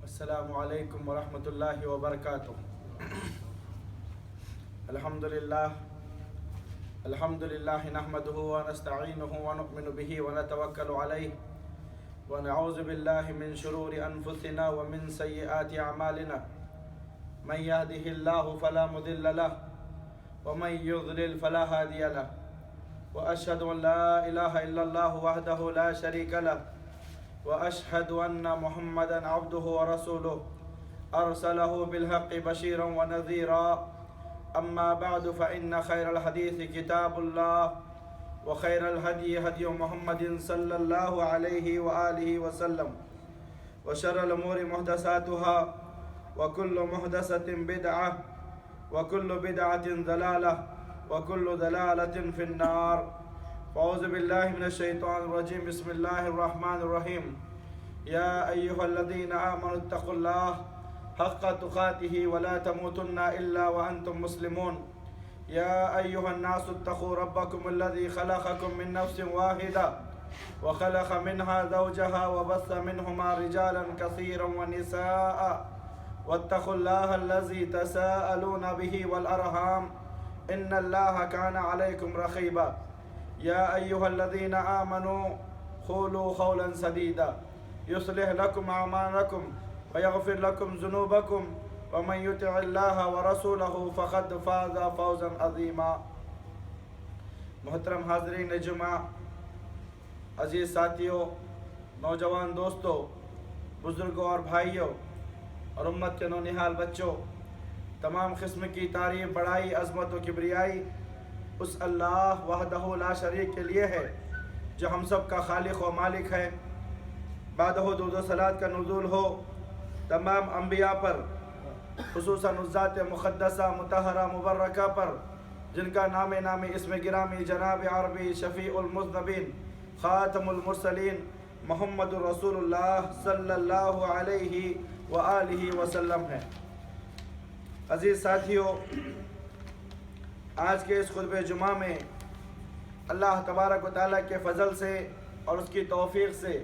السلام علیکم ورحمۃ اللہ وبرکاتہ۔ الحمد للہ نحمده ونستعینه ونؤمن به ونتوکل علیہ ونعوذ باللہ من شرور انفسنا ومن سیئات اعمالنا من يهده اللہ فلا مضل له ومن يضلل فلا هادی له واشهد ان لا الہ الا اللہ وحدہ لا شریک له وأشهد أن محمدا عبده ورسوله أرسله بالحق بشيرا ونذيرا أما بعد فإن خير الحديث كتاب الله وخير الهدي هدي محمد صلى الله عليه وآله وسلم وشر الأمور محدثاتها وكل محدثة بدعة وكل بدعة ضلالة وكل ضلالة في النار۔ اعوذ باللہ من الشیطان الرجیم، بسم اللہ الرحمن الرحیم۔ یا ایہا الذین آمنوا اتقوا اللہ حق تقاتہ ولا تموتن الا وانتم مسلمون۔ یا ایہا الناس اتقوا ربکم الذی خلقکم من نفس واحدہ وخلق منها زوجها وبث منہما رجالا کثیرا ونساء واتقوا اللہ الذی تساءلون به والارحام ان اللہ کان علیکم رقیبا۔ یا ایہا الذین آمنوا قولوا قولا سدیدا یصلح لکم اعمالکم ویغفر لکم ذنوبکم ومن یطع اللہ ورسولہ فقد فاز فوزا عظیما۔ محترم حاضرین جمعہ، عزیز ساتھیوں، نوجوان دوستوں، بزرگوں اور بھائیوں اور امت کے نونہال بچوں، تمام قسم کی تعریف، بڑائی، عظمت و کبریائی اس اللہ وحدہ لا شریک کے لیے ہے جو ہم سب کا خالق و مالک ہے۔ بعدہ درود و صلوات کا نزول ہو تمام انبیاء پر، خصوصاً ذات مقدسہ مطہرہ مبرکہ پر جن کا نام اسم گرامی جناب عربی شفیع المذنبین خاتم المرسلین محمد رسول اللہ صلی اللہ علیہ وآلہ وسلم ہے۔ عزیز ساتھیوں، آج کے اس خطبہ جمعہ میں اللہ تبارک و تعالیٰ کے فضل سے اور اس کی توفیق سے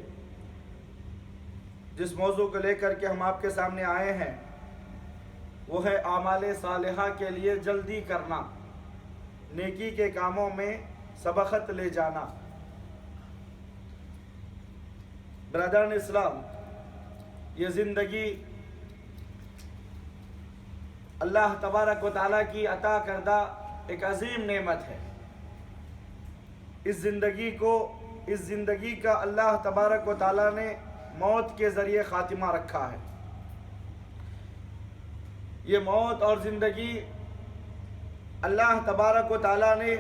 جس موضوع کو لے کر کے ہم آپ کے سامنے آئے ہیں وہ ہے اعمال صالحہ کے لیے جلدی کرنا، نیکی کے کاموں میں سبقت لے جانا۔ برادران اسلام، یہ زندگی اللہ تبارک و تعالیٰ کی عطا کردہ ایک عظیم نعمت ہے۔ اس زندگی کا اللہ تبارک و تعالیٰ نے موت کے ذریعے خاتمہ رکھا ہے۔ یہ موت اور زندگی اللہ تبارک و تعالیٰ نے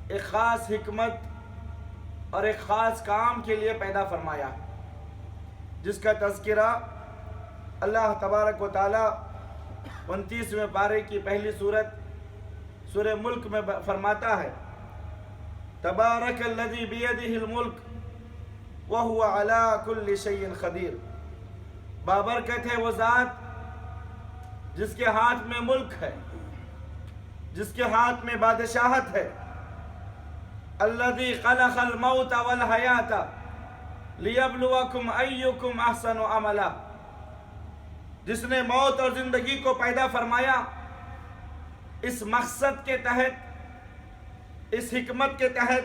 ایک خاص حکمت اور ایک خاص کام کے لیے پیدا فرمایا ہے، جس کا تذکرہ اللہ تبارک و تعالیٰ 29ویں پارے کی پہلی سورہ ملک میں فرماتا ہے، تبارک الذی بیدہ الملک وہو علی کل شیء قدیر۔ بابرکت ہے وہ ذات جس کے ہاتھ میں ملک ہے، جس کے ہاتھ میں بادشاہت ہے۔ الذی خلق الموت والحیاۃ لیبلوکم ایکم احسن عملا۔ جس نے موت اور زندگی کو پیدا فرمایا اس مقصد کے تحت، اس حکمت کے تحت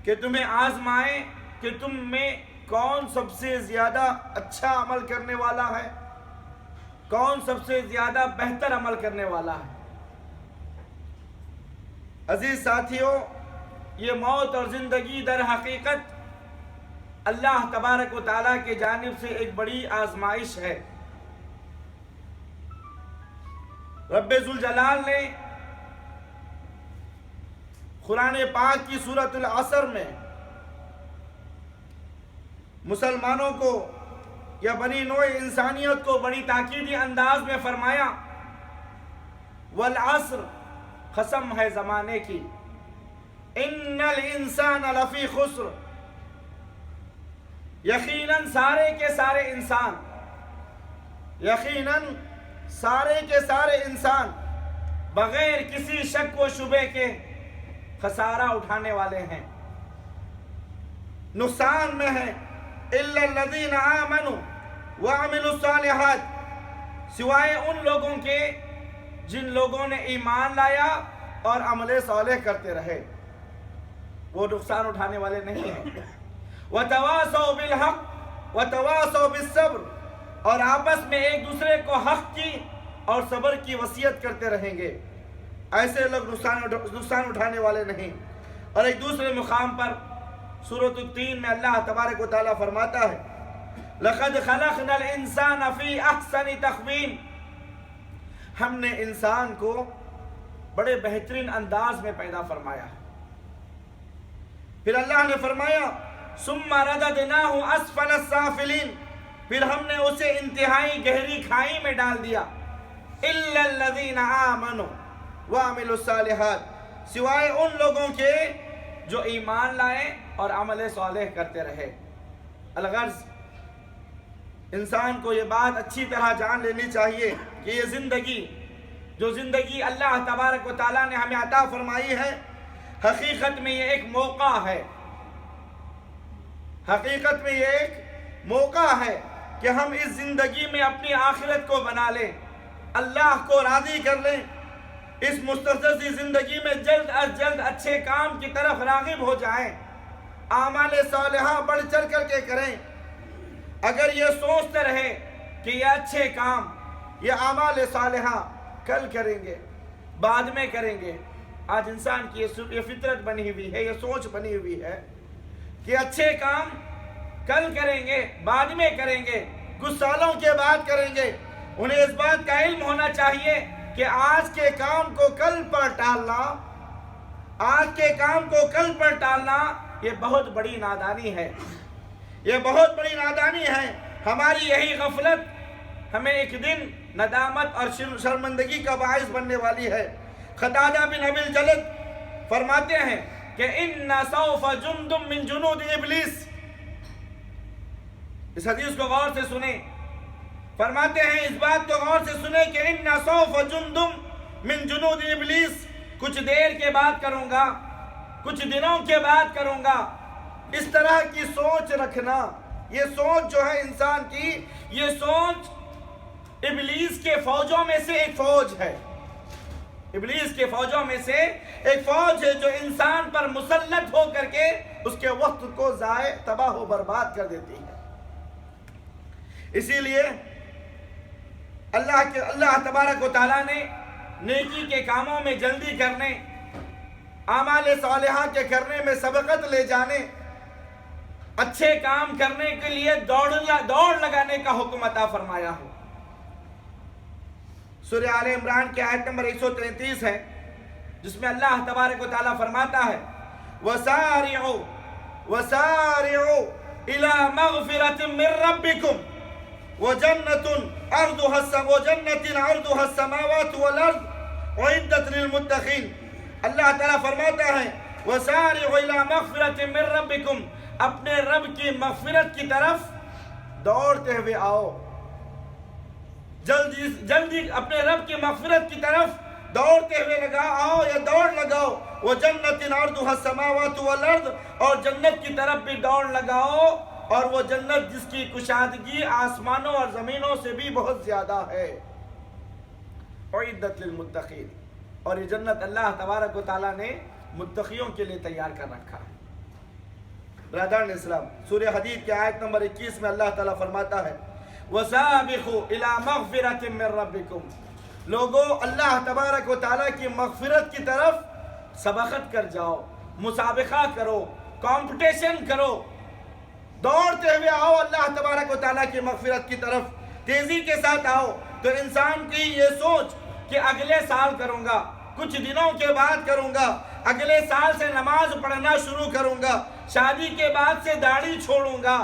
کہ تمہیں آزمائے کہ تم میں کون سب سے زیادہ اچھا عمل کرنے والا ہے، کون سب سے زیادہ بہتر عمل کرنے والا ہے۔ عزیز ساتھیوں، یہ موت اور زندگی در حقیقت اللہ تبارک و تعالیٰ کی جانب سے ایک بڑی آزمائش ہے۔ رب ذوالجلال نے قرآن پاک کی سورۃ العصر میں مسلمانوں کو یا بنی نوع انسانیت کو بڑی تاکیدی انداز میں فرمایا، والعصر، قسم ہے زمانے کی، ان الانسان لفی خسر، یقیناً سارے کے سارے انسان، یقیناً سارے کے سارے انسان بغیر کسی شک و شبے کے خسارہ اٹھانے والے ہیں، نقصان میں ہیں، الا الذین آمنوا وعملوا الصالحات، سوائے ان لوگوں کے جن لوگوں نے ایمان لایا اور عمل صالح کرتے رہے، وہ نقصان اٹھانے والے نہیں ہیں۔ وَتَوَاصَوْا بِالْحَقِّ وَتَوَاصَوْا بِالصَّبْرِ، اور آپس میں ایک دوسرے کو حق کی اور صبر کی وصیت کرتے رہیں گے۔ ایسے لوگ نقصان اٹھانے والے نہیں۔ اور ایک دوسرے مقام پر سورۃ التین میں اللہ تبارک و تعالیٰ فرماتا ہے، لَقَدْ خَلَقْنَا الْإِنسَانَ فِي أَحْسَنِ تَقْوِيمٍ، ہم نے انسان کو بڑے بہترین انداز میں پیدا فرمایا ہے۔ پھر اللہ نے فرمایا ثُمَّ رَدَدْنَاهُ أَسْفَلَ السَّافِلِينَ، پھر ہم نے اسے انتہائی گہری کھائی میں ڈال دیا، إِلَّا الَّذِينَ آمَنُوا وَعَمِلُوا الصَّالِحَاتِ، سوائے ان لوگوں کے جو ایمان لائے اور عمل صالح کرتے رہے۔ الغرض، انسان کو یہ بات اچھی طرح جان لینی چاہیے کہ یہ زندگی، جو زندگی اللہ تبارک و تعالیٰ نے ہمیں عطا فرمائی ہے، حقیقت میں یہ ایک موقع ہے، حقیقت میں یہ ایک موقع ہے کہ ہم اس زندگی میں اپنی آخرت کو بنا لیں، اللہ کو راضی کر لیں، اس مختصر سی زندگی میں جلد از جلد اچھے کام کی طرف راغب ہو جائیں، اعمال صالحہ بڑھ چڑھ کر کے کریں۔ اگر یہ سوچتے رہے کہ یہ اچھے کام، یہ اعمال صالحہ کل کریں گے، بعد میں کریں گے، آج انسان کی یہ فطرت بنی ہوئی ہے، یہ سوچ بنی ہوئی ہے کہ اچھے کام کل کریں گے، بعد میں کریں گے، کچھ سالوں کے بعد کریں گے۔ انہیں اس بات کا علم ہونا چاہیے کہ آج کے کام کو کل پر ٹالنا، آج کے کام کو کل پر ٹالنا یہ بہت بڑی نادانی ہے، یہ بہت بڑی نادانی ہے۔ ہماری یہی غفلت ہمیں ایک دن ندامت اور شرمندگی کا باعث بننے والی ہے۔ قتادہ بن ابی الجلد فرماتے ہیں کہ ان سوف جند من جنود ابلیس، اس حدیث کو غور سے سنیں، فرماتے ہیں اس بات کو غور سے سنیں کہ ان سوف جند من جنود ابلیس، کچھ دیر کے بعد کروں گا، کچھ دنوں کے بعد کروں گا۔ اس طرح کی سوچ رکھنا، یہ سوچ جو ہے انسان کی، یہ سوچ ابلیس کے فوجوں میں سے ایک فوج ہے، ابلیس کے فوجوں میں سے ایک فوج ہے جو انسان پر مسلط ہو کر کے اس کے وقت کو ضائع، تباہ و برباد کر دیتی ہے۔ اسی لیے اللہ تبارک و تعالیٰ نے نیکی کے کاموں میں جلدی کرنے، اعمال صالحہ کے کرنے میں سبقت لے جانے، اچھے کام کرنے کے لیے دوڑ لگانے کا حکم عطا فرمایا ہے۔ سورہ آل عمران کی آیت نمبر 133 ہے، جس میں اللہ تبارک و تعالیٰ فرماتا ہے وَسَارِعُوا وَسَارِعُوا إِلَى مَغْفِرَةٍ مِّن رَّبِّكُمْ وَجَنَّةٍ عَرْضُهَا السَّمَاوَاتُ وَالْأَرْضُ أُعِدَّتْ لِلْمُتَّقِينَ، اللہ تعالیٰ فرماتا ہے وَسَارِعُوا إِلَى مَغْفِرَةٍ مِّن رَّبِّكُمْ، اپنے رب کی مغفرت کی طرف دوڑتے ہوئے آؤ، جلدی اپنے رب کی مغفرت کی طرف دوڑتے ہوئے آؤ یا دوڑ لگاؤ۔ وَجَنَّةٍ عَرْضُهَا السَّمَاوَاتُ وَالْأَرْضُ، اور جنت کی طرف بھی دوڑ لگاؤ، اور وہ جنت جس کی کشادگی آسمانوں اور زمینوں سے بھی بہت زیادہ ہے. اعدت للمتقین، اور یہ جنت اللہ تبارک و تعالیٰ نے متقیوں کے لیے تیار کر رکھا ہے. برادران اسلام، سورہ حدید کی آیت نمبر 21 میں اللہ تعالیٰ فرماتا ہے وَسَابِقُوا إِلَىٰ مَغْفِرَةٍ مِّن رَبِّكُمْ، لوگو اللہ تبارک و تعالیٰ کی مغفرت کی طرف سبقت کر جاؤ، مسابقہ کرو، کمپٹیشن کرو، دوڑتے ہوئے آؤ اللہ تبارک و تعالیٰ کی مغفرت کی طرف، تیزی کے ساتھ آؤ. تو انسان کی یہ سوچ کہ اگلے سال کروں گا، کچھ دنوں کے بعد کروں گا، اگلے سال سے نماز پڑھنا شروع کروں گا، شادی کے بعد سے داڑھی چھوڑوں گا،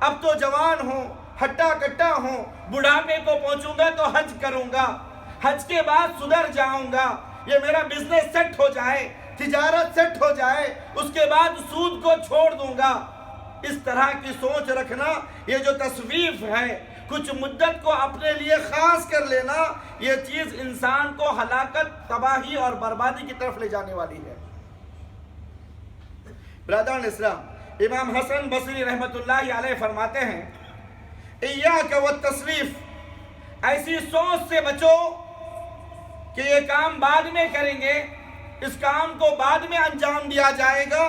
اب تو جوان ہوں، ہٹا کٹا ہوں، بڑھاپے کو پہنچوں گا تو حج کروں گا، حج کے بعد سدھر جاؤں گا، یہ میرا بزنس سیٹ ہو جائے، تجارت سیٹ ہو جائے، اس کے بعد سود کو چھوڑ دوں گا. اس طرح کی سوچ رکھنا، یہ جو تصویف ہے، کچھ مدت کو اپنے لیے خاص کر لینا، یہ چیز انسان کو ہلاکت، تباہی اور بربادی کی طرف لے جانے والی ہے. برادران اسلام، امام حسن بصری رحمت اللہ علیہ فرماتے ہیں ایاک والتصویف، ایسی سوچ سے بچو کہ یہ کام بعد میں کریں گے، اس کام کو بعد میں انجام دیا جائے گا.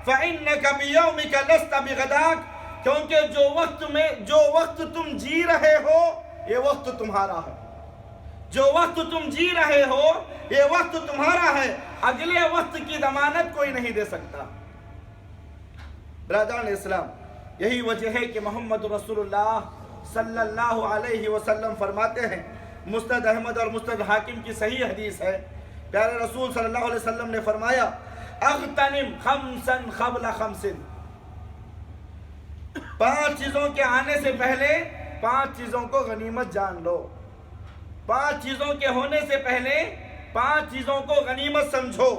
فَإِنَّكَ بِيَوْمِكَ لَسْتَ بِغَدَاكَ، کیونکہ جو وقت تم جی رہے ہو یہ وقت تمہارا ہے، جو وقت تم جی رہے ہو یہ وقت تمہارا ہے، اگلے وقت کی ضمانت کوئی نہیں دے سکتا. برادران اسلام، یہی وجہ ہے کہ محمد رسول اللہ صلی اللہ علیہ وسلم فرماتے ہیں، مسند احمد اور مسند حاکم کی صحیح حدیث ہے، پیارے رسول صلی اللہ علیہ وسلم نے فرمایا اغتنم خمسا قبل خمس، 5 چیزوں کے آنے سے پہلے 5 چیزوں کو غنیمت جان لو، 5 چیزوں کے ہونے سے پہلے 5 چیزوں کو غنیمت سمجھو.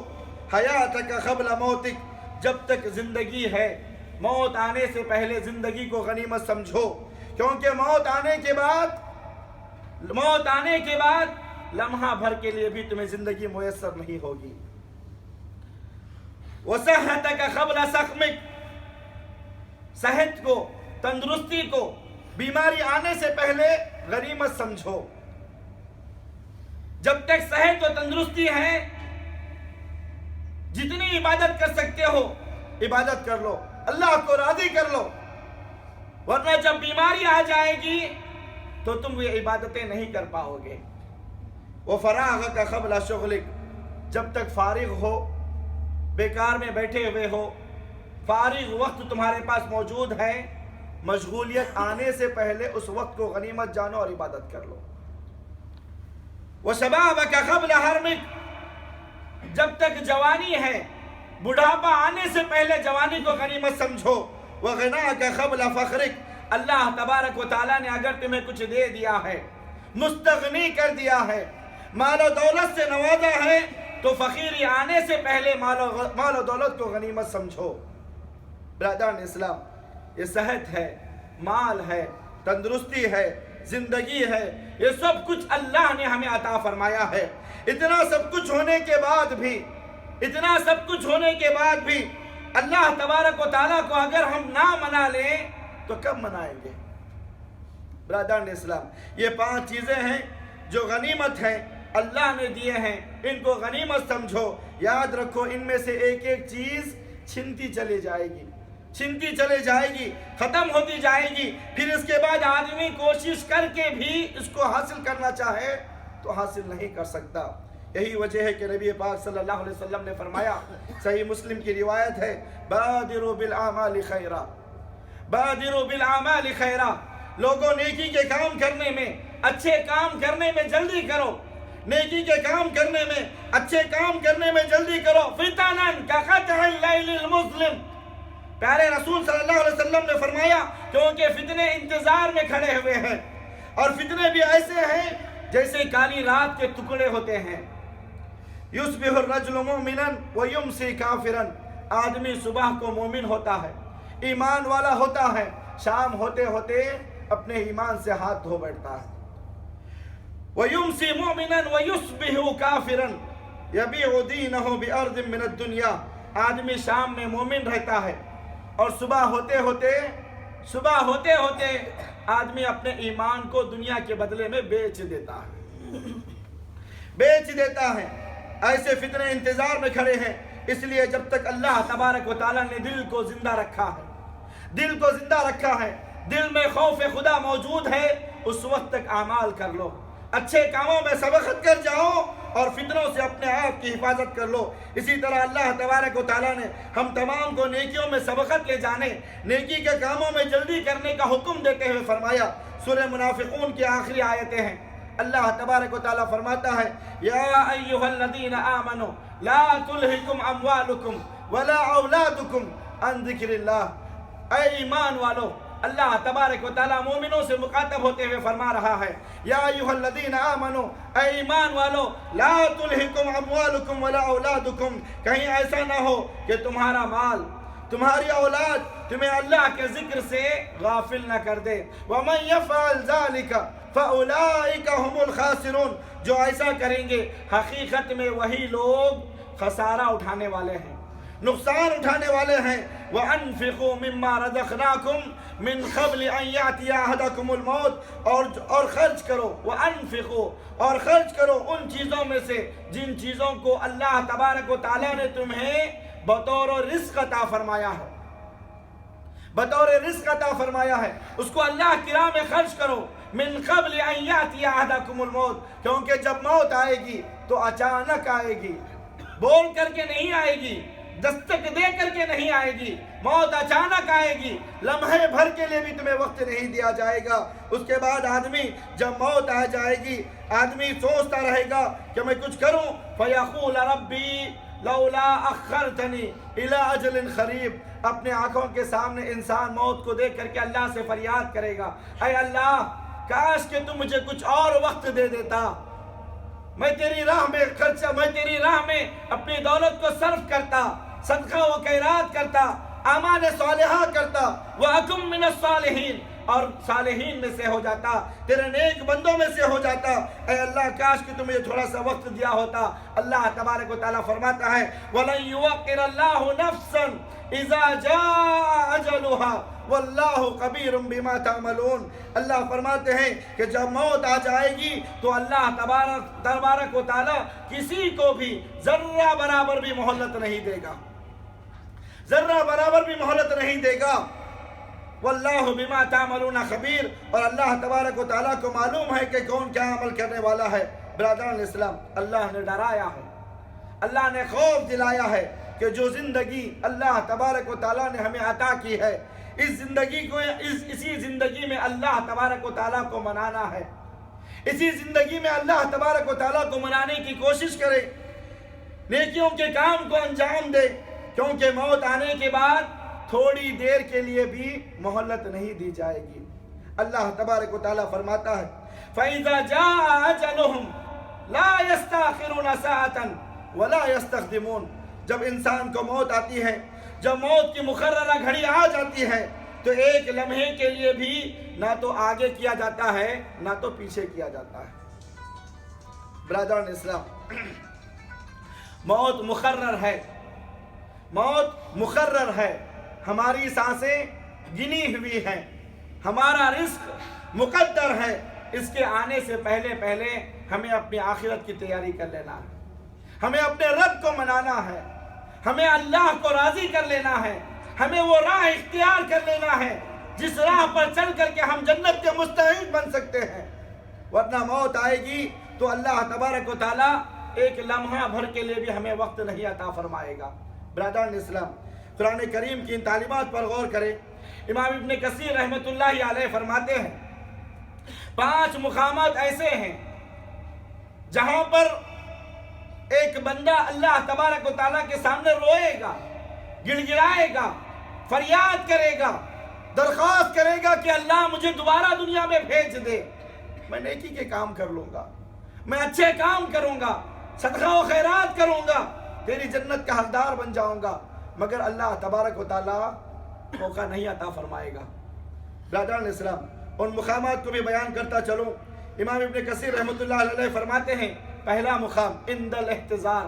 حیاتک قبل موتک، جب تک زندگی ہے، موت آنے سے پہلے زندگی کو غنیمت سمجھو، کیونکہ موت آنے کے بعد لمحہ بھر کے لیے بھی تمہیں زندگی میسر نہیں ہوگی. وصحتک قبل سقمک، صحت کو، تندرستی کو، بیماری آنے سے پہلے غنیمت سمجھو. جب تک صحت و تندرستی ہے، جتنی عبادت کر سکتے ہو عبادت کر لو، اللہ کو راضی کر لو، ورنہ جب بیماری آ جائے گی تو تم یہ عبادتیں نہیں کر پاؤ گے. وفراغک قبل شغلک، جب تک فارغ ہو، بیکار میں بیٹھے ہوئے ہو، فارغ وقت تمہارے پاس موجود ہے، مشغولیت آنے سے پہلے اس وقت کو غنیمت جانو اور عبادت کر لو. وشبابک قبل حرمک، جب تک جوانی ہے، بڑھاپا آنے سے پہلے جوانی کو غنیمت سمجھو. وغناک قبل فقرک، اللہ تبارک و تعالیٰ نے اگر تمہیں کچھ دے دیا ہے، مستغنی کر دیا ہے، مال و دولت سے نوازا ہے، تو فقیری آنے سے پہلے مال و دولت کو غنیمت سمجھو. برادران اسلام، یہ صحت ہے، مال ہے، تندرستی ہے، زندگی ہے، یہ سب کچھ اللہ نے ہمیں عطا فرمایا ہے. اتنا سب کچھ ہونے کے بعد بھی اللہ تبارک و تعالیٰ کو اگر ہم نہ منا لیں تو کب منائیں گے؟ برادران اسلام، یہ 5 چیزیں ہیں جو غنیمت ہیں، اللہ نے دیے ہیں، ان کو غنیمت سمجھو. یاد رکھو، ان میں سے ایک ایک چیز چھنتی چلی جائے گی، ختم ہوتی جائے گی. پھر اس کے بعد آدمی کوشش کر کے بھی اس کو حاصل کرنا چاہے تو حاصل نہیں کر سکتا. یہی وجہ ہے کہ نبی پاک صلی اللہ علیہ وسلم نے فرمایا، صحیح مسلم کی روایت ہے، بادروا بالاعمال خیرا، بادروا بالاعمال خیرا، لوگوں نیکی کے کام کرنے میں، اچھے کام کرنے میں جلدی کرو، نیکی کے کام کرنے میں، اچھے کام کرنے میں جلدی کرو. فتنن کقطع اللیل المظلم، پیارے رسول صلی اللہ علیہ وسلم نے فرمایا، کیونکہ فتنے انتظار میں کھڑے ہوئے ہیں، اور فتنے بھی ایسے ہیں جیسے کالی رات کے ٹکڑے ہوتے ہیں. یصبح الرجل مؤمنا ویمسی کافرا، آدمی صبح کو مومن ہوتا ہے، ایمان والا ہوتا ہے، شام ہوتے ہوتے اپنے ایمان سے ہاتھ دھو بیٹھتا ہے. ویمسی مؤمنا ویصبح کافرا یبیع دینہ بارض من الدنیا، آدمی شام میں مومن رہتا ہے اور صبح ہوتے ہوتے صبح ہوتے ہوتے آدمی اپنے ایمان کو دنیا کے بدلے میں بیچ دیتا ہے ایسے فتنے انتظار میں کھڑے ہیں، اس لیے جب تک اللہ تبارک و تعالیٰ نے دل کو زندہ رکھا ہے، دل میں خوف خدا موجود ہے، اس وقت تک اعمال کر لو، اچھے کاموں میں سبقت کر جاؤ اور فتنوں سے اپنے آپ کی حفاظت کر لو۔ اسی طرح اللہ تبارک و تعالیٰ نے ہم تمام کو نیکیوں میں سبقت لے جانے، نیکی کے کاموں میں جلدی کرنے کا حکم دیتے ہوئے فرمایا۔ سورہ منافقون کی آخری آیتیں ہیں، اللہ تبارک و تعالیٰ فرماتا ہے یا ایھا الذین آمنوا لا تلہکم اموالکم ولا اولادکم عن ذکر اللہ۔ اے ایمان والو، اللہ تبارک و تعالیٰ مومنوں سے مخاطب ہوتے ہوئے فرما رہا ہے یا ایھا الذین آمنوا، اے ایمان والو، لا تلہکم اموالکم ولا اولادکم، کہیں ایسا نہ ہو کہ تمہارا مال، تمہاری اولاد تمہیں اللہ کے ذکر سے غافل نہ کر دے۔ وَمَن يَفْعَلْ ذَلِكَ فَأُولَٰئِكَ هُمُ الْخَاسِرُونَ، جو ایسا کریں گے حقیقت میں وہی لوگ خسارہ اٹھانے والے ہیں، نقصان اٹھانے والے ہیں۔ وَأَنفِقُوا مِمَّا رَزَقْنَاكُمْ مِنْ قَبْلِ أَن يَأْتِيَ أَحَدَكُمُ الْمَوْتُ، اور خرچ کرو، وَأَنفِقُوا، اور خرچ کرو ان چیزوں میں سے جن چیزوں کو اللہ تبارک و تعالیٰ نے تمہیں بطور رزق عطا فرمایا ہے، بطور رزق عطا فرمایا ہے، اس کو اللہ کی راہ میں خرچ کرو۔ من قبل ان یاتی احدکم الموت، کیونکہ جب موت آئے گی تو اچانک آئے گی، بول کر کے نہیں آئے گی، دستک دے کر کے نہیں آئے گی، موت اچانک آئے گی، لمحے بھر کے لیے بھی تمہیں وقت نہیں دیا جائے گا۔ اس کے بعد آدمی جب موت آ جائے گی، آدمی سوچتا رہے گا کہ میں کچھ کروں، فیقول ربی لولا اخرتنی الی اجل قریب، اپنے آنکھوں کے سامنے انسان موت کو دیکھ کر کے اللہ سے فریاد کرے گا، اے اللہ کاش کہ تم مجھے کچھ اور وقت دے دیتا، میں تیری راہ میں خرچہ، میں تیری راہ میں اپنی دولت کو صرف کرتا، صدقہ و خیرات کرتا، اعمال صالحہ کرتا، وَأَكُن مِّنَ الصَّالِحِينَ، اور صالحین میں سے ہو جاتا، تیرے نیک بندوں میں سے ہو جاتا۔ اے اللہ کاش کہ تم مجھے تھوڑا سا وقت دیا ہوتا۔ اللہ تبارک و تعالیٰ فرماتا ہے وَلَن يُوَقِّرَ اللَّهُ نَفْسًا إِذَا جَاءَ أَجَلُهَا وَاللَّهُ قَبِيرٌ بِمَا تَعْمَلُونَ، اللہ فرماتے ہیں کہ جب موت آ جائے گی تو اللہ تبارک و تعالیٰ کسی کو بھی ذرہ برابر بھی مہلت نہیں دے گا، ذرہ برابر بھی مہلت نہیں دے گا۔ واللہ بما تعملون خبیر، اور اللہ تبارک و تعالیٰ کو معلوم ہے کہ کون کیا عمل کرنے والا ہے۔ برادران اسلام، اللہ نے ڈرایا ہے، اللہ نے خوف دلایا ہے کہ جو زندگی اللہ تبارک و تعالیٰ نے ہمیں عطا کی ہے، اس زندگی کو اسی زندگی میں اللہ تبارک و تعالیٰ کو منانا ہے، اسی زندگی میں اللہ تبارک و تعالیٰ کو منانے کی کوشش کرے، نیکیوں کے کام کو انجام دے، کیونکہ موت آنے کے بعد تھوڑی دیر کے لیے بھی مہلت نہیں دی جائے گی۔ اللہ تبارک و تعالیٰ فرماتا ہے فَإِذَا جَاءَ أَجَلُهُمْ لَا يَسْتَأْخِرُونَ سَاعَةً وَلَا يَسْتَقْدِمُونَ، جب انسان کو موت آتی ہے، جب موت کی مقررہ گھڑی آ جاتی ہے تو ایک لمحے کے لیے بھی نہ تو آگے کیا جاتا ہے نہ تو پیچھے کیا جاتا ہے۔ برادران اسلام، موت مقرر ہے، موت مقرر ہے، ہماری سانسیں گنی ہوئی ہیں، ہمارا رزق مقدر ہے، اس کے آنے سے پہلے ہمیں اپنی آخرت کی تیاری کر لینا ہے، ہمیں اپنے رب کو منانا ہے، ہمیں اللہ کو راضی کر لینا ہے، ہمیں وہ راہ اختیار کر لینا ہے جس راہ پر چل کر کے ہم جنت کے مستحق بن سکتے ہیں، ورنہ موت آئے گی تو اللہ تبارک و تعالیٰ ایک لمحہ بھر کے لیے بھی ہمیں وقت نہیں عطا فرمائے گا۔ برادران اسلام، قرآن کریم کی ان تعلیمات پر غور کریں۔ امام ابن کثیر رحمۃ اللہ علیہ فرماتے ہیں 5 مقامات ایسے ہیں جہاں پر ایک بندہ اللہ تبارک و تعالیٰ کے سامنے روئے گا، گڑ گڑائے گا، فریاد کرے گا، درخواست کرے گا کہ اللہ مجھے دوبارہ دنیا میں بھیج دے، میں نیکی کے کام کر لوں گا، میں اچھے کام کروں گا، صدقہ و خیرات کروں گا، تیری جنت کا حقدار بن جاؤں گا، مگر اللہ تبارک و تعالیٰ موقع نہیں عطا فرمائے گا۔ برادران اسلام، ان مقامات کو بھی بیان کرتا چلوں۔ امام ابن کثیر رحمۃ اللہ علیہ فرماتے ہیں پہلا مقام عند الاحتضار،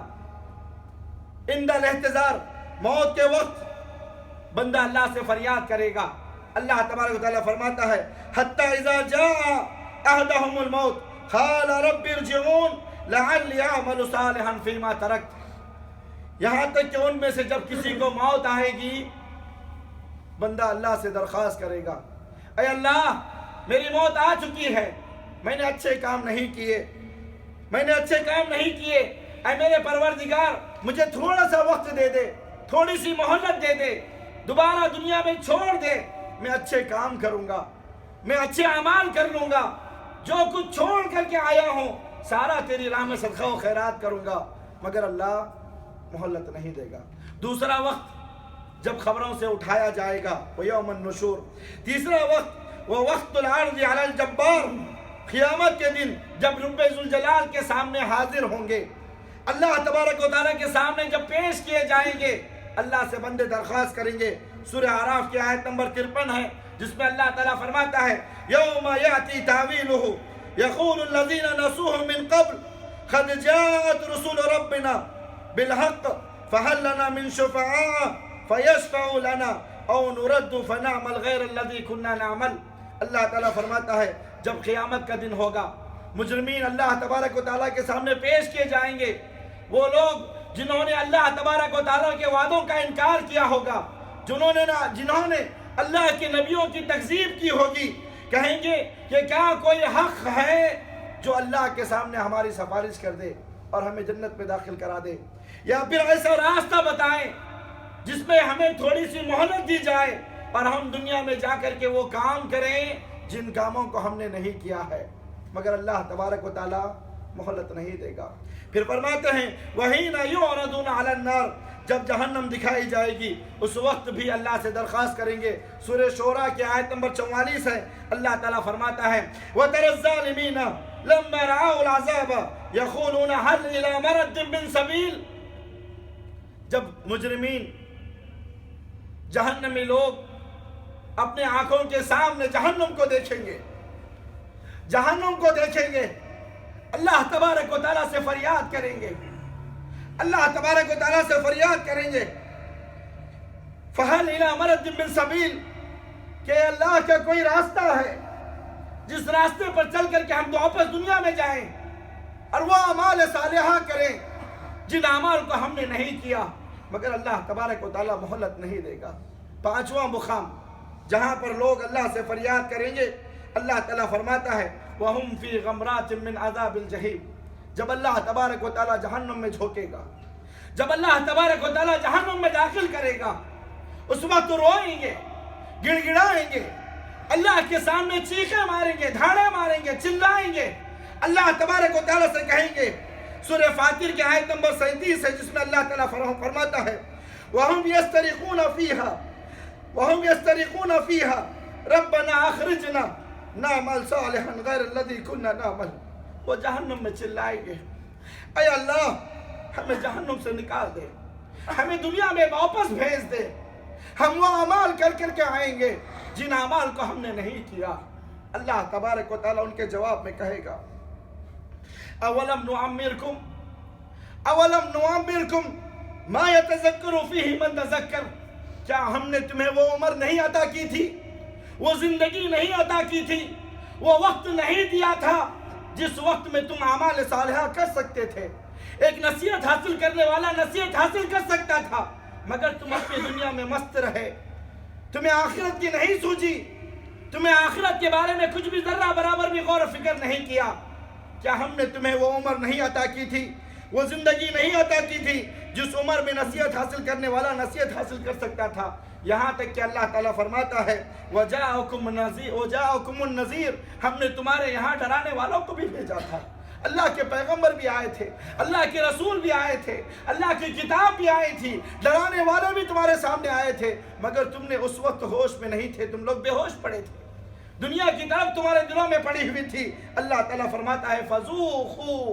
عند الاحتضار، موت کے وقت بندہ اللہ سے فریاد کرے گا، اللہ تبارک و تعالیٰ فرماتا ہے حتی اذا جاء احدهم الموت قال رب ارجعون لعلی اعمل صالحا فیما ترکت، یہاں تک کہ ان میں سے جب کسی کو موت آئے گی بندہ اللہ سے درخواست کرے گا، اے اللہ میری موت آ چکی ہے، میں نے اچھے کام نہیں کیے، اے میرے پروردگار مجھے تھوڑا سا وقت دے دے، تھوڑی سی مہلت دے دے، دوبارہ دنیا میں چھوڑ دے، میں اچھے کام کروں گا، میں اچھے اعمال کر لوں گا، جو کچھ چھوڑ کر کے آیا ہوں سارا تیری راہ میں صدقہ و خیرات کروں گا، مگر اللہ مہلت نہیں دے گا۔ دوسرا وقت جب خبروں سے اٹھایا جائے گا وہ یوم النشور۔ تیسرا وقت وہ وقت العرض علی الجبار، قیامت کے دن جب رب ذوالجلال کے سامنے حاضر ہوں گے، اللہ تبارک و تعالیٰ کے سامنے جب پیش کیے جائیں گے، اللہ سے بندے درخواست کریں گے۔ سورہ اعراف کی آیت نمبر 53 ہے جس میں اللہ تعالیٰ فرماتا ہے یوم یأتی تاویلہ یقول الذین نسوہ من قبل قد جاءت رسول ربنا بالحق فهل لنا من شفعاء فیشفعوا لنا او نرد فنعمل غیر الذی كنا نعمل۔ اللہ تعالیٰ فرماتا ہے جب قیامت کا دن ہوگا، مجرمین اللہ تبارک و تعالیٰ کے سامنے پیش کیے جائیں گے، وہ لوگ جنہوں نے اللہ تبارک و تعالیٰ کے وعدوں کا انکار کیا ہوگا، جنہوں نے اللہ کے نبیوں کی تکذیب کی ہوگی، کہیں گے کہ کیا کوئی حق ہے جو اللہ کے سامنے ہماری سفارش کر دے اور ہمیں جنت میں داخل کرا دے، یا پھر ایسا راستہ بتائیں جس میں ہمیں تھوڑی سی مہلت دی جائے اور ہم دنیا میں جا کر کے وہ کام کریں جن کاموں کو ہم نے نہیں کیا ہے، مگر اللہ تبارک و تعالیٰ مہلت نہیں دے گا۔ پھر فرماتے ہیں وَحِينَ يُعْرَضُونَ عَلَى النَّارِ، جب جہنم دکھائی جائے گی اس وقت بھی اللہ سے درخواست کریں گے۔ سورہ شعراء کی آیت نمبر 44 ہے، اللہ تعالیٰ فرماتا ہے وَتَرَى الظَّالِمِينَ لَمَّا رَأَوُا الْعَذَابَ يَقُولُونَ هَلْ إِلَى مَرَدٍ مِّن سَبِيلٍ، جب مجرمین جہنمی لوگ اپنے آنکھوں کے سامنے جہنم کو دیکھیں گے، اللہ تبارک و تعالیٰ سے فریاد کریں گے، فَهَلْ إِلَى مَرَدٍ مِّن سَبِيلٍ، کہ اللہ کا کوئی راستہ ہے جس راستے پر چل کر کے ہم تو واپس دنیا میں جائیں اور وہ اعمال صالحہ کریں جن اعمال کو ہم نے نہیں کیا، مگر اللہ تبارک و تعالیٰ مہلت نہیں دے گا۔ پانچواں مقام جہاں پر لوگ اللہ سے فریاد کریں گے، اللہ تعالیٰ فرماتا ہے وَهُمْ فِي غَمْرَاتٍ مِّنْ عَذَابِ الْجَحِيمِ، جب اللہ تبارک و تعالیٰ جہنم میں جھونکے گا، جب اللہ تبارک و تعالیٰ جہنم میں داخل کرے گا، اس وقت روئیں گے، گڑ گڑائیں گے، اللہ کے سامنے چیخیں ماریں گے، دھاڑے ماریں گے، چلائیں گے، اللہ تبارک و تعالیٰ سے کہیں گے۔ سورہ فاطر کی آیت نمبر 37 ہے جس میں اللہ تعالیٰ فرماتا ہے وَهُمْ يَسْتَرِقُونَ فِيهَا رَبَّنَا أَخْرِجْنَا نَعْمَلْ صَالِحًا غَيْرَ الَّذِي كُنَّا نَعْمَلُ، وہ جہنم میں چلائیں گے اے اللہ ہمیں جہنم سے نکال دے، ہمیں دنیا میں واپس بھیج دے، ہم وہ اعمال کر کر کے آئیں گے جن اعمال کو ہم نے نہیں کیا۔ اللہ تبارک و تعالیٰ ان کے جواب میں کہے گا اولم نعمرکم ما یتذکر فیہ من تذکر، کیا ہم نے تمہیں وہ عمر نہیں عطا کی تھی، وہ زندگی نہیں عطا کی تھی، وہ وقت نہیں دیا تھا جس وقت میں تم اعمال صالحہ کر سکتے تھے؟ ایک نصیحت حاصل کرنے والا نصیحت حاصل کر سکتا تھا، مگر تم اپنی دنیا میں مست رہے، تمہیں آخرت کی نہیں سوچی، تمہیں آخرت کے بارے میں کچھ بھی ذرہ برابر بھی غور و فکر نہیں کیا۔ کیا ہم نے تمہیں وہ عمر نہیں عطا کی تھی، وہ زندگی نہیں عطا کی تھی جس عمر میں نصیحت حاصل کرنے والا نصیحت حاصل کر سکتا تھا؟ یہاں تک کہ اللہ تعالیٰ فرماتا ہے وَجَاءَكُمُ النَّذِيرُ، ہم نے تمہارے یہاں ڈرانے والوں کو بھی بھیجا تھا، اللہ کے پیغمبر بھی آئے تھے، اللہ کے رسول بھی آئے تھے، اللہ کی کتاب بھی آئی تھی، ڈرانے والے بھی تمہارے سامنے آئے تھے، مگر تم نے اس وقت ہوش میں نہیں تھے، تم لوگ بے ہوش پڑے تھے، دنیا کی طرف تمہارے دلوں میں پڑی ہوئی تھی۔ اللہ تعالیٰ فرماتا ہے فَذُوقُوا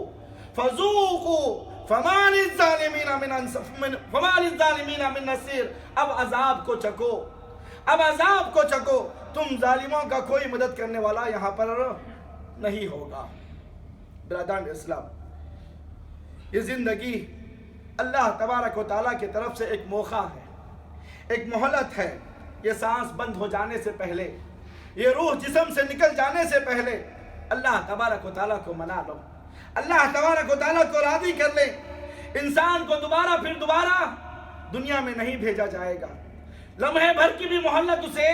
فَمَا لِلظَّالِمِينَ مِن نَصِيرٍ، اب عذاب کو چکو، تم ظالموں کا کوئی مدد کرنے والا یہاں پر نہیں ہوگا۔ برادران اسلام، یہ زندگی اللہ تبارک و تعالیٰ کی طرف سے ایک موقع ہے، ایک مہلت ہے، یہ سانس بند ہو جانے سے پہلے، یہ روح جسم سے نکل جانے سے پہلے اللہ تبارک و تعالیٰ کو منا لو، اللہ تبارک و تعالیٰ کو راضی کر لے۔ انسان کو دوبارہ دنیا میں نہیں بھیجا جائے گا، لمحے بھر کی بھی مہلت اسے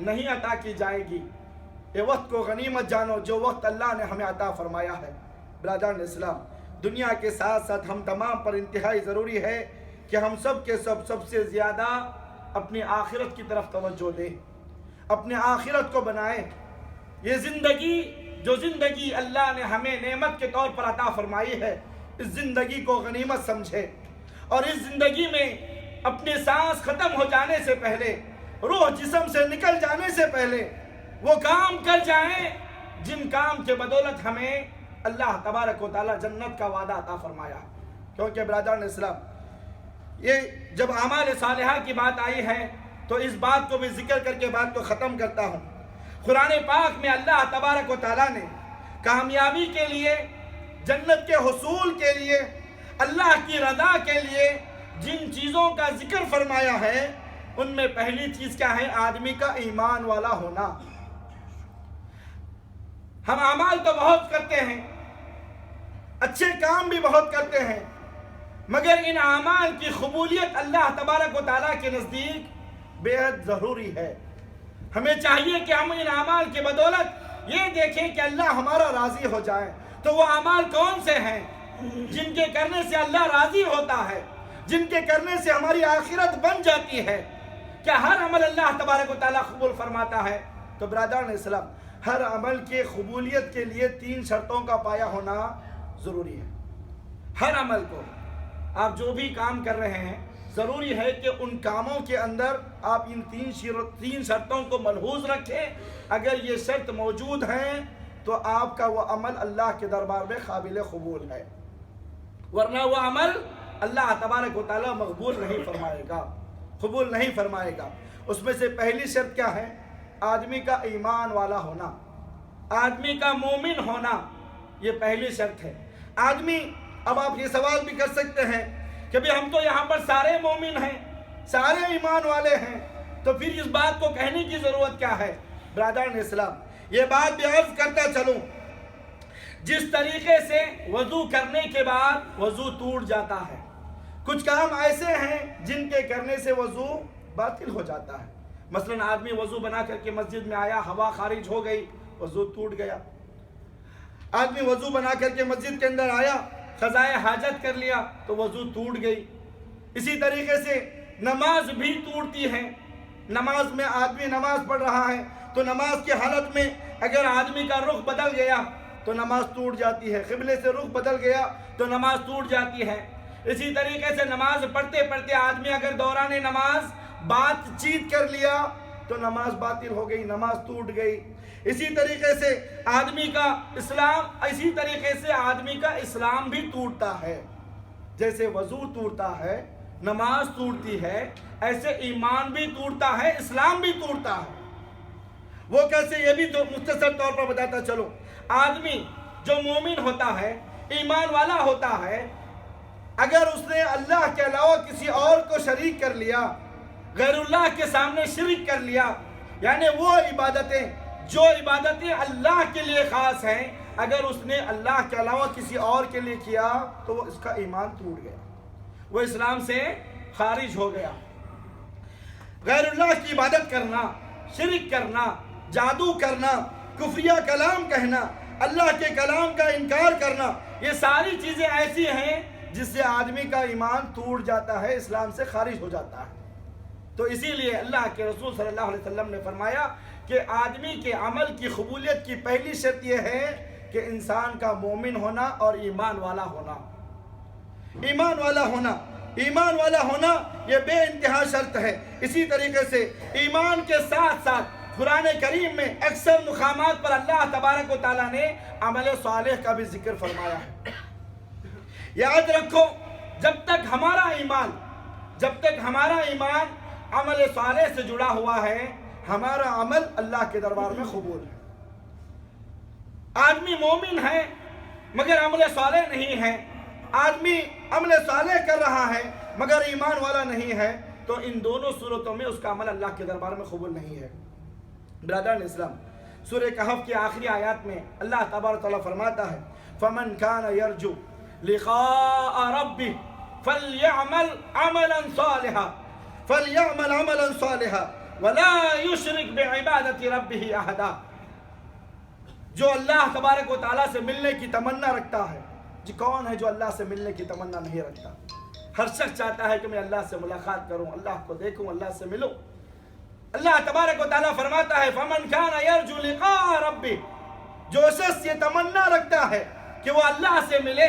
نہیں عطا کی جائے گی۔ یہ وقت کو غنیمت جانو جو وقت اللہ نے ہمیں عطا فرمایا ہے۔ برادران اسلام، دنیا کے ساتھ ساتھ ہم تمام پر انتہائی ضروری ہے کہ ہم سب کے سب سے زیادہ اپنی آخرت کی طرف توجہ دیں، اپنے آخرت کو بنائیں۔ یہ زندگی اللہ نے ہمیں نعمت کے طور پر عطا فرمائی ہے، اس زندگی کو غنیمت سمجھے، اور اس زندگی میں اپنے سانس ختم ہو جانے سے پہلے، روح جسم سے نکل جانے سے پہلے وہ کام کر جائیں جن کام کے بدولت ہمیں اللہ تبارک و تعالیٰ جنت کا وعدہ عطا فرمایا۔ کیونکہ برادران اسلام، یہ جب اعمال صالحہ کی بات آئی ہے تو اس بات کو بھی ذکر کر کے بات کو ختم کرتا ہوں۔ قرآن پاک میں اللہ تبارک و تعالیٰ نے کامیابی کے لیے، جنت کے حصول کے لیے، اللہ کی رضا کے لیے جن چیزوں کا ذکر فرمایا ہے ان میں پہلی چیز کیا ہے؟ آدمی کا ایمان والا ہونا۔ ہم اعمال تو بہت کرتے ہیں، اچھے کام بھی بہت کرتے ہیں، مگر ان اعمال کی قبولیت اللہ تبارک و تعالیٰ کے نزدیک بے حد ضروری ہے۔ ہمیں چاہیے کہ ہم ان اعمال کی بدولت یہ دیکھیں کہ اللہ ہمارا راضی ہو جائے۔ تو وہ اعمال کون سے ہیں جن کے کرنے سے اللہ راضی ہوتا ہے، جن کے کرنے سے ہماری آخرت بن جاتی ہے؟ کیا ہر عمل اللہ تبارک و تعالیٰ قبول فرماتا ہے؟ تو برادران اسلام، ہر عمل کے قبولیت کے لیے 3 شرطوں کا پایا ہونا ضروری ہے۔ ہر عمل کو، آپ جو بھی کام کر رہے ہیں، ضروری ہے کہ ان کاموں کے اندر آپ ان 3 شرطوں کو ملحوظ رکھیں۔ اگر یہ شرط موجود ہیں تو آپ کا وہ عمل اللہ کے دربار میں قابل قبول ہے، ورنہ وہ عمل اللہ تبارک و تعالیٰ مقبول نہیں فرمائے گا، قبول نہیں فرمائے گا۔ اس میں سے پہلی شرط کیا ہے؟ آدمی کا ایمان والا ہونا، آدمی کا مومن ہونا، یہ پہلی شرط ہے۔ آدمی، اب آپ یہ سوال بھی کر سکتے ہیں کہ بھی ہم تو یہاں پر سارے مومن ہیں، سارے ایمان والے ہیں، تو پھر اس بات کو کہنے کی ضرورت کیا ہے؟ برادران اسلام، یہ بات بھی عرض کرتا چلوں، جس طریقے سے وضو کرنے کے بعد وضو ٹوٹ جاتا ہے، کچھ کام ایسے ہیں جن کے کرنے سے وضو باطل ہو جاتا ہے۔ مثلا آدمی وضو بنا کر کے مسجد میں آیا، ہوا خارج ہو گئی، وضو ٹوٹ گیا۔ آدمی وضو بنا کر کے مسجد کے اندر آیا، قضائے حاجت کر لیا تو وضو ٹوٹ گئی۔ اسی طریقے سے نماز بھی ٹوٹتی ہے۔ نماز میں آدمی نماز پڑھ رہا ہے تو نماز کی حالت میں اگر آدمی کا رخ بدل گیا تو نماز ٹوٹ جاتی ہے، قبلے سے رخ بدل گیا تو نماز ٹوٹ جاتی ہے۔ اسی طریقے سے نماز پڑھتے پڑھتے آدمی اگر دوران نماز بات چیت کر لیا تو نماز باطل ہو گئی، نماز ٹوٹ گئی۔ اسی طریقے سے آدمی کا اسلام بھی ٹوٹتا ہے۔ جیسے وضو ٹوٹتا ہے، نماز ٹوٹتی ہے، ایسے ایمان بھی ٹوٹتا ہے، اسلام بھی ٹوٹتا ہے۔ وہ کیسے؟ یہ بھی تو مختصر طور پر بتاتا چلو۔ آدمی جو مومن ہوتا ہے، ایمان والا ہوتا ہے، اگر اس نے اللہ کے علاوہ کسی اور کو شریک کر لیا، غیر اللہ کے سامنے شرک کر لیا، یعنی وہ جو عبادتیں اللہ کے لیے خاص ہیں، اگر اس نے اللہ کے علاوہ کسی اور کے لیے کیا تو وہ اس کا ایمان ٹوٹ گیا، وہ اسلام سے خارج ہو گیا۔ غیر اللہ کی عبادت کرنا، شرک کرنا، جادو کرنا، کفریہ کلام کہنا، اللہ کے کلام کا انکار کرنا، یہ ساری چیزیں ایسی ہیں جس سے آدمی کا ایمان ٹوٹ جاتا ہے، اسلام سے خارج ہو جاتا ہے۔ تو اسی لیے اللہ کے رسول صلی اللہ علیہ وسلم نے فرمایا کہ آدمی کے عمل کی قبولیت کی پہلی شرط یہ ہے کہ انسان کا مومن ہونا اور ایمان والا ہونا۔ ایمان والا ہونا یہ بے انتہا شرط ہے۔ اسی طریقے سے ایمان کے ساتھ ساتھ قرآن کریم میں اکثر مقامات پر اللہ تبارک و تعالیٰ نے عمل صالح کا بھی ذکر فرمایا ہے۔ یاد رکھو، جب تک ہمارا ایمان عمل صالح سے جڑا ہوا ہے، ہمارا عمل اللہ کے دربار میں قبول ہے۔ آدمی مومن ہے مگر عمل صالح نہیں ہے، آدمی عمل صالح کر رہا ہے مگر ایمان والا نہیں ہے، تو ان دونوں صورتوں میں اس کا عمل اللہ کے دربار میں قبول نہیں ہے۔ برادران اسلام، سورہ کہف کی آخری آیات میں اللہ تبارک و تعالیٰ فرماتا ہے فَمَنْ كَانَ يَرْجُو لِقَاءَ رَبِّهِ فَلْيَعْمَلْ عَمَلًا صَالِحًا وَلَا يُشْرِكْ بِعِبَادَةِ رَبِّهِ أَحَدًا۔ جو اللہ تبارک و تعالیٰ سے ملنے کی تمنا رکھتا ہے، جی کون ہے جو اللہ سے ملنے کی تمنا نہیں رکھتا؟ ہر شخص چاہتا ہے کہ میں اللہ سے ملاقات کروں، اللہ کو دیکھوں، اللہ سے ملوں۔ اللہ تبارک و تعالیٰ فرماتا ہے فَمَنْ كَانَ يَرْجُو لِقَاءَ رَبِّهِ، جو شخص یہ تمنا رکھتا ہے کہ وہ اللہ سے ملے،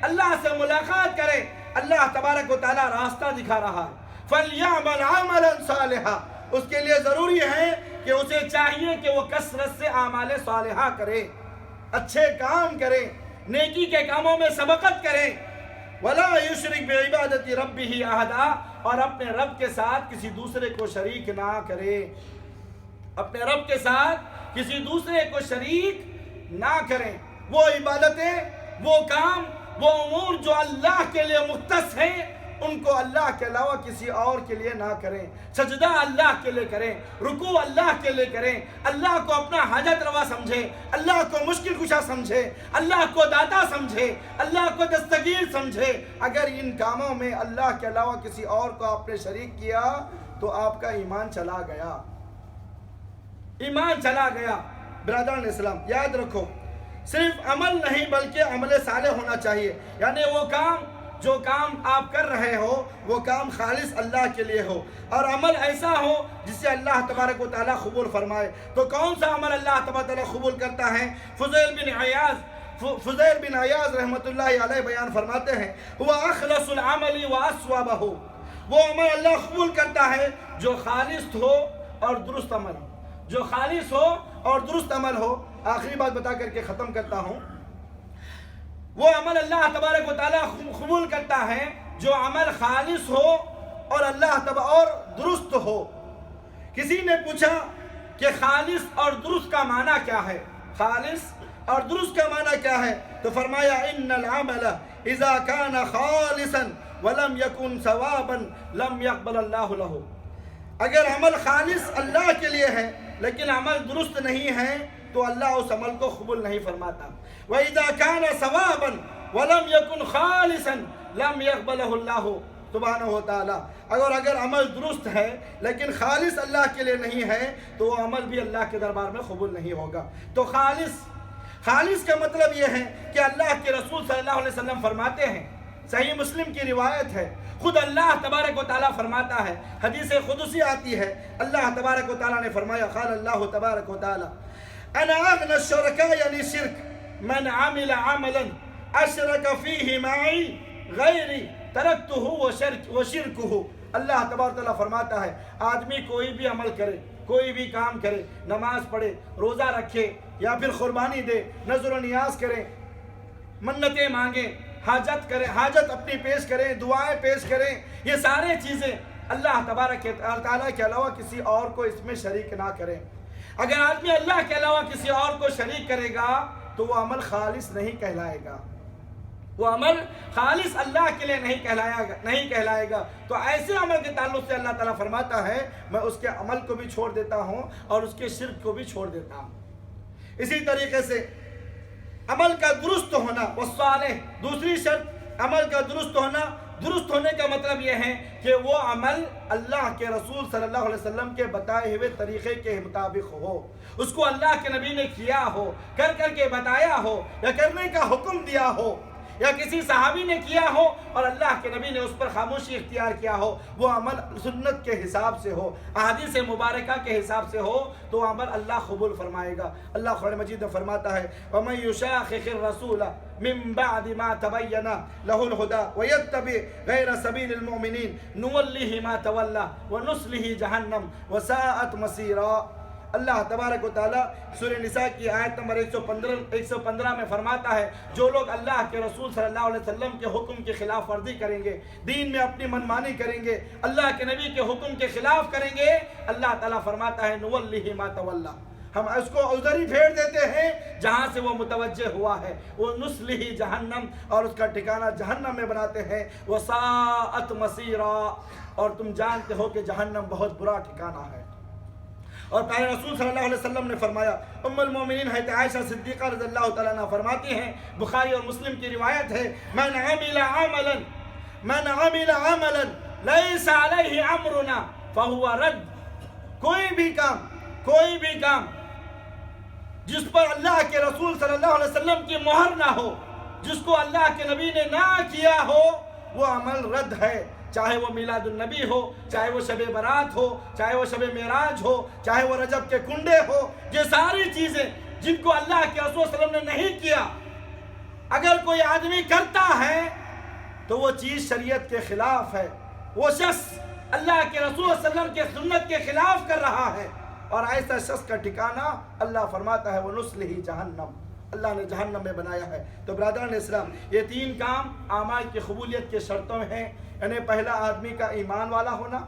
اللہ سے ملاقات کرے، اللہ تبارک و تعالیٰ راستہ دکھا رہا ہے۔ فَلْيَعْمَلْ عَمَلًا صَالِحًا، اس کے لیے ضروری ہے کہ اسے چاہیے کہ وہ کثرت سے اعمال صالحہ کرے، اچھے کام کرے، نیکی کے کاموں میں سبقت کرے۔ وَلَا يُشْرِكْ بِعِبَادَةِ رَبِّهِ أَحَدًا، اور اپنے رب کے ساتھ کسی دوسرے کو شریک نہ کرے، اپنے رب کے ساتھ کسی دوسرے کو شریک نہ کریں۔ وہ عبادتیں، وہ کام، وہ امور جو اللہ کے لیے مختص ہیں، ان کو اللہ کے علاوہ کسی اور کے لیے نہ کریں۔ سجدہ اللہ کے لیے کریں، رکوع اللہ کے لیے کریں، اللہ کو اپنا حاجت روا سمجھے، اللہ کو مشکل کشا سمجھے، اللہ کو داتا سمجھے، اللہ کو دستگیر سمجھے۔ اگر ان کاموں میں اللہ کے علاوہ کسی اور کو آپ نے شریک کیا تو آپ کا ایمان چلا گیا، ایمان چلا گیا۔ برادران اسلام، یاد رکھو، صرف عمل نہیں بلکہ عمل صالح ہونا چاہیے، یعنی وہ کام جو کام آپ کر رہے ہو وہ کام خالص اللہ کے لیے ہو، اور عمل ایسا ہو جسے اللہ تبارک و تعالیٰ قبول فرمائے۔ تو کون سا عمل اللہ تبارک و تعالیٰ قبول کرتا ہے؟ فضیل بن عیاض رحمۃ اللہ علیہ بیان فرماتے ہیں وہ اخلص العمل واصوبہ، وہ عمل اللہ قبول کرتا ہے جو خالص ہو اور درست عمل ہو، جو خالص ہو اور درست عمل ہو۔ آخری بات بتا کر کے ختم کرتا ہوں، وہ عمل اللہ تبارک و تعالیٰ قبول کرتا ہے جو عمل خالص ہو اور اور درست ہو۔ کسی نے پوچھا کہ خالص اور درست کا معنی کیا ہے؟ خالص اور درست کا معنی کیا ہے؟ تو فرمایا ان العمل اذا كان خالصا ولم يكن ثوابا لم يقبل اللہ له۔ اگر عمل خالص اللہ کے لیے ہے لیکن عمل درست نہیں ہے تو اللہ اس عمل کو قبول نہیں فرماتا۔ وَإِذَا كَانَ ثَوَابًا وَلَمْ يَكُنْ خَالِصًا لَمْ يَقْبَلَهُ اللَّهُ سبحانہ وتعالی۔ اگر عمل درست ہے لیکن خالص اللہ کے لیے نہیں ہے تو وہ عمل بھی اللہ کے دربار میں قبول نہیں ہوگا۔ تو خالص کا مطلب یہ ہے کہ اللہ کے رسول صلی اللہ علیہ وسلم فرماتے ہیں، صحیح مسلم کی روایت ہے، خود اللہ تبارک و تعالیٰ فرماتا ہے، حدیث قدسی آتی ہے، اللہ تبارک و تعالیٰ نے فرمایا قال اللہ تبارک و تعالیٰ انا اغنى الشركاء عن الشرك من عمل عملا اشرك فيه معي غيري تركته وشركه۔ اللہ تبارک و تعالیٰ فرماتا ہے آدمی کوئی بھی عمل کرے، کوئی بھی کام کرے، نماز پڑھے، روزہ رکھے یا پھر قربانی دے، نذر و نیاز کرے، منتیں مانگے، حاجت کرے، حاجت اپنی پیش کریں، دعائیں پیش کریں، یہ سارے چیزیں اللہ تبارک و تعالیٰ کے علاوہ کسی اور کو اس میں شریک نہ کریں۔ اگر آدمی اللہ کے علاوہ کسی اور کو شریک کرے گا تو وہ عمل خالص نہیں کہلائے گا، وہ عمل خالص اللہ کے لیے نہیں کہلائے گا۔ تو ایسے عمل کے تعلق سے اللہ تعالیٰ فرماتا ہے میں اس کے عمل کو بھی چھوڑ دیتا ہوں اور اس کے شرک کو بھی چھوڑ دیتا ہوں۔ اسی طریقے سے عمل کا درست ہونا والصالح، دوسری شرط عمل کا درست ہونا۔ درست ہونے کا مطلب یہ ہے کہ وہ عمل اللہ کے رسول صلی اللہ علیہ وسلم کے بتائے ہوئے طریقے کے مطابق ہو، اس کو اللہ کے نبی نے کیا ہو، کر کے بتایا ہو یا کرنے کا حکم دیا ہو، یا کسی صحابی نے کیا ہو اور اللہ کے نبی نے اس پر خاموشی اختیار کیا ہو، وہ عمل سنت کے حساب سے ہو، احادیث مبارکہ کے حساب سے ہو تو عمل اللہ قبول فرمائے گا۔ اللہ قرآن مجید میں فرماتا ہے وَمَن يُشَاقِقِ الرَّسُولَ مِن بَعْدِ مَا تَبَيَّنَ لَهُ الْهُدَى وَيَتَّبِعْ غَيْرَ سَبِيلِ الْمُؤْمِنِينَ نُوَلِّهِ مَا تَوَلَّى وَنُصْلِهِ جَهَنَّمَ وَسَاءَتْ مَصِيرًا۔ اللہ تبارک و تعالیٰ سورہ نساء کی آیت نمبر 115 میں فرماتا ہے جو لوگ اللہ کے رسول صلی اللہ علیہ وسلم کے حکم کی خلاف ورزی کریں گے، دین میں اپنی منمانی کریں گے، اللہ کے نبی کے حکم کے خلاف کریں گے، اللہ تعالیٰ فرماتا ہے نُوَلِّهِ مَا تَوَلَّى، ہم اس کو عذر ہی پھیر دیتے ہیں جہاں سے وہ متوجہ ہوا ہے، وہ نصلہ جہنم، اور اس کا ٹھکانہ جہنم میں بناتے ہیں، وساءت مصیرا، اور تم جانتے ہو کہ جہنم بہت برا ٹھکانہ ہے۔ اور پیارے رسول صلی اللہ علیہ وسلم نے فرمایا، ام المومنین حضرت عائشہ صدیقہ رضی اللہ تعالیٰ عنہ فرماتی ہیں، بخاری اور مسلم کی روایت ہے، من عمل عملا لیس علیہ امرنا فہو رد، کوئی بھی کام جس پر اللہ کے رسول صلی اللہ علیہ وسلم کی مہر نہ ہو، جس کو اللہ کے نبی نے نہ کیا ہو، وہ عمل رد ہے، چاہے وہ میلاد النبی ہو، چاہے وہ شب برات ہو، چاہے وہ شب معراج ہو، چاہے وہ رجب کے کنڈے ہو، یہ ساری چیزیں جن کو اللہ کے رسول صلی اللہ علیہ وسلم نے نہیں کیا، اگر کوئی آدمی کرتا ہے تو وہ چیز شریعت کے خلاف ہے، وہ شخص اللہ کے رسول صلی اللہ علیہ وسلم کے سنت کے خلاف کر رہا ہے، اور ایسا شخص کا ٹھکانہ اللہ فرماتا ہے وَنُصْلِهِ جہنم، اللہ نے جہنم میں بنایا ہے۔ تو برادران اسلام، یہ تین کام اعمال کی قبولیت کے شرطوں میں ہیں، یعنی پہلا آدمی کا ایمان والا ہونا،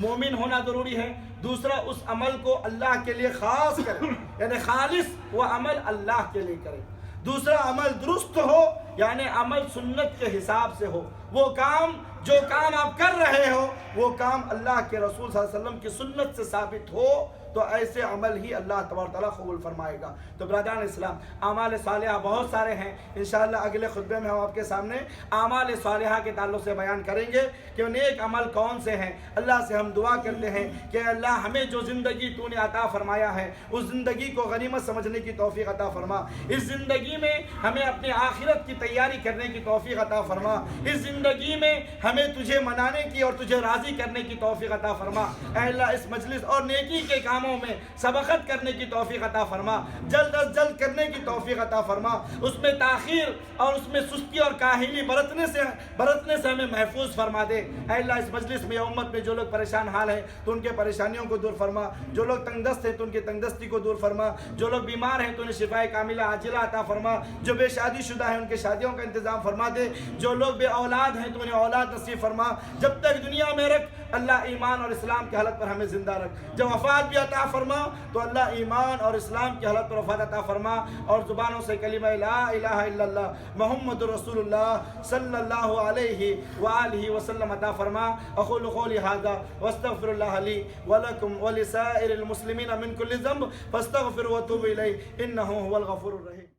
مومن ہونا ضروری ہے، دوسرا اس عمل کو اللہ کے لیے خاص کرے، یعنی خالص وہ عمل اللہ کے لیے کرے، دوسرا عمل درست ہو، یعنی عمل سنت کے حساب سے ہو، وہ جو کام آپ کر رہے ہو وہ کام اللہ کے رسول صلی اللہ علیہ وسلم کی سنت سے ثابت ہو، تو ایسے عمل ہی اللہ تبارک تعالیٰ قبول فرمائے گا۔ تو برادران اسلام، اعمال صالحہ بہت سارے ہیں، انشاءاللہ اگلے خطبے میں ہم آپ کے سامنے اعمال صالحہ کے تعلق سے بیان کریں گے کہ نیک عمل کون سے ہیں۔ اللہ سے ہم دعا کرتے ہیں کہ اللہ ہمیں جو زندگی تو نے عطا فرمایا ہے اس زندگی کو غنیمت سمجھنے کی توفیق عطا فرما، اس زندگی میں ہمیں اپنی آخرت کی تیاری کرنے کی توفیق عطا فرما، اس زندگی میں ہمیں تجھے منانے کی اور تجھے راضی کرنے کی توفیق عطا فرما۔ اے اللہ، اس مجلس اور نیکی کے کاموں میں سبقت کرنے کی توفیق عطا فرما، جلد از جلد کرنے کی توفیق عطا فرما، اس میں تاخیر اور اس میں سستی اور کاہلی برتنے سے ہمیں محفوظ فرما دے۔ اے اللہ، اس مجلس میں یا امت میں جو لوگ پریشان حال ہیں تو ان کے پریشانیوں کو دور فرما، جو لوگ تنگ دست ہیں تو ان کی تنگ دستی کو دور فرما، جو لوگ بیمار ہیں تو انہیں شفائے کاملہ عاجلہ عطا فرما، جو بے شادی شدہ ہیں ان کے شادیوں کا انتظام فرما دے، جو لوگ بے اولاد ہیں تو انہیں اولاد نصیب فرما، جب تک دنیا میں رکھ اللہ ایمان اور اسلام کی حالت پر ہمیں زندہ رکھ، جب وفات بھی عطا فرما تو اللہ ایمان اور اسلام کی حالت پر وفات عطا فرما، اور زبانوں سے کلمہ لا الہ الا اللہ محمد رسول اللہ صلی اللہ علیہ وآلہ وسلم عطا فرما۔ اقول قولی ھذا واستغفر اللہ لی ولکم ولسائر المسلمین من کل ذنب فاستغفروا وتوبوا الیہ انہ هو الغفور الرحیم۔